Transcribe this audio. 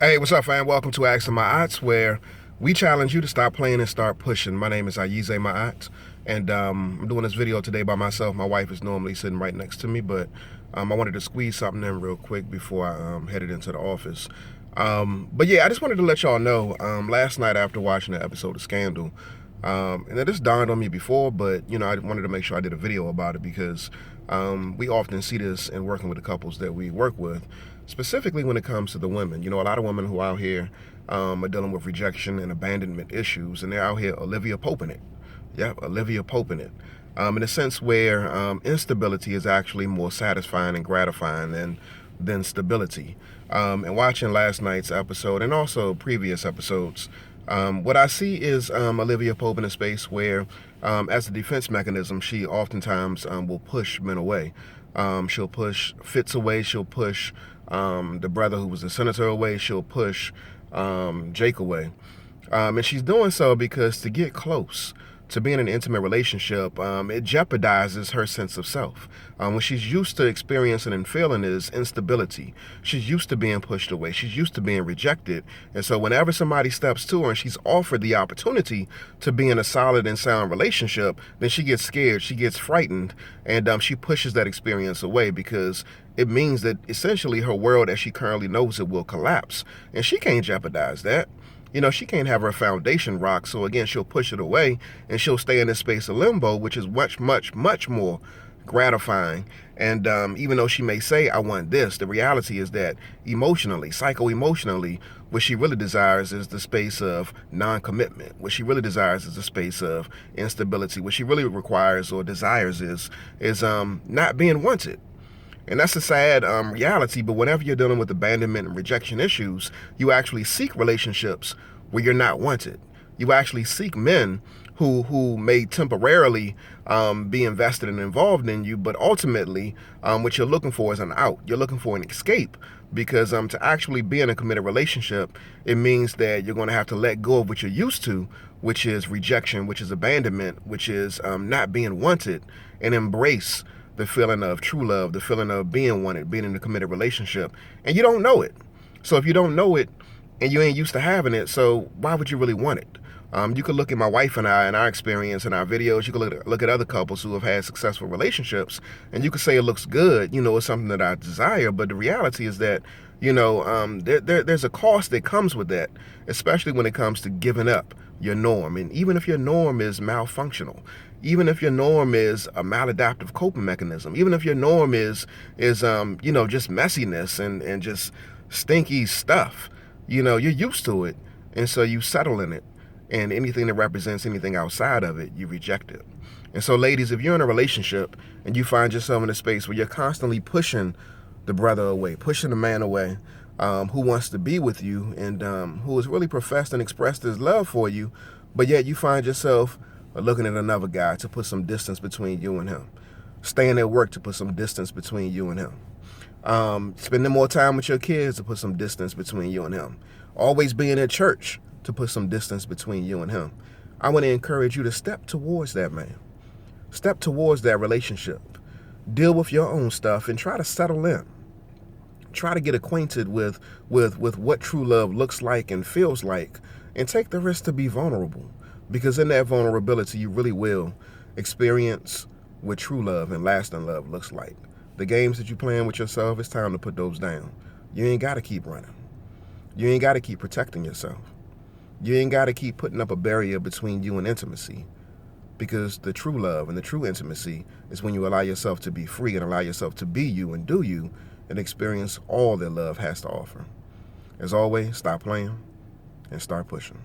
Hey, what's up, fam? Welcome to Asking My Ots, where we challenge you to stop playing and start pushing. My name is Ayize, my Ots, and I'm doing this video today by myself. My wife is normally sitting right next to me, but I wanted to squeeze something in real quick before I headed into the office. But yeah, I just wanted to let y'all know, last night after watching the episode of Scandal, and it just dawned on me before, but I wanted to make sure I did a video about it because we often see this in working with the couples that we work with, specifically when it comes to the women. A lot of women who out here are dealing with rejection and abandonment issues, and they're out here Olivia Poping it. Yep, Olivia Poping it. In a sense where instability is actually more satisfying and gratifying than stability. And watching last night's episode and also previous episodes, what I see is Olivia Pope in a space where, as a defense mechanism, she oftentimes will push men away. She'll push Fitz away. She'll push the brother who was the senator away. She'll push Jake away. And she's doing so because to get close, to be in an intimate relationship, it jeopardizes her sense of self. What she's used to experiencing and feeling is instability. She's used to being pushed away. She's used to being rejected. And so whenever somebody steps to her and she's offered the opportunity to be in a solid and sound relationship, then she gets scared, she gets frightened, and she pushes that experience away because it means that essentially her world as she currently knows it will collapse. And she can't jeopardize that. She can't have her foundation rocked, so again, she'll push it away, and she'll stay in this space of limbo, which is much, much, much more gratifying. And even though she may say, I want this, the reality is that emotionally, psycho-emotionally, what she really desires is the space of non-commitment. What she really desires is the space of instability. What she really requires or desires is not being wanted. And that's a sad reality, but whenever you're dealing with abandonment and rejection issues, you actually seek relationships where you're not wanted. You actually seek men who may temporarily be invested and involved in you, but ultimately what you're looking for is an out. You're looking for an escape because to actually be in a committed relationship, it means that you're going to have to let go of what you're used to, which is rejection, which is abandonment, which is not being wanted, and embrace the feeling of true love, the feeling of being wanted, being in a committed relationship, and you don't know it. So if you don't know it and you ain't used to having it, so why would you really want it? You could look at my wife and I and our experience in our videos. You could look at other couples who have had successful relationships, and you could say it looks good, it's something that I desire, but the reality is that, there's a cost that comes with that, especially when it comes to giving up your norm. And even if your norm is malfunctional, even if your norm is a maladaptive coping mechanism, even if your norm is just messiness and just stinky stuff, you're used to it, and so you settle in it, and anything that represents anything outside of it, you reject it. And so, ladies, if you're in a relationship and you find yourself in a space where you're constantly pushing the brother away, pushing the man away, who wants to be with you and who has really professed and expressed his love for you, but yet you find yourself looking at another guy to put some distance between you and him, staying at work to put some distance between you and him, spending more time with your kids to put some distance between you and him, always being at church to put some distance between you and him. I want to encourage you to step towards that man. Step towards that relationship. Deal with your own stuff and try to settle in. Try to get acquainted with what true love looks like and feels like, and take the risk to be vulnerable, because in that vulnerability you really will experience what true love and lasting love looks like. The games that you're playing with yourself, it's time to put those down. You ain't got to keep running. You ain't got to keep protecting yourself. You ain't got to keep putting up a barrier between you and intimacy, because the true love and the true intimacy is when you allow yourself to be free and allow yourself to be you and do you and experience all that love has to offer. As always, stop playing and start pushing.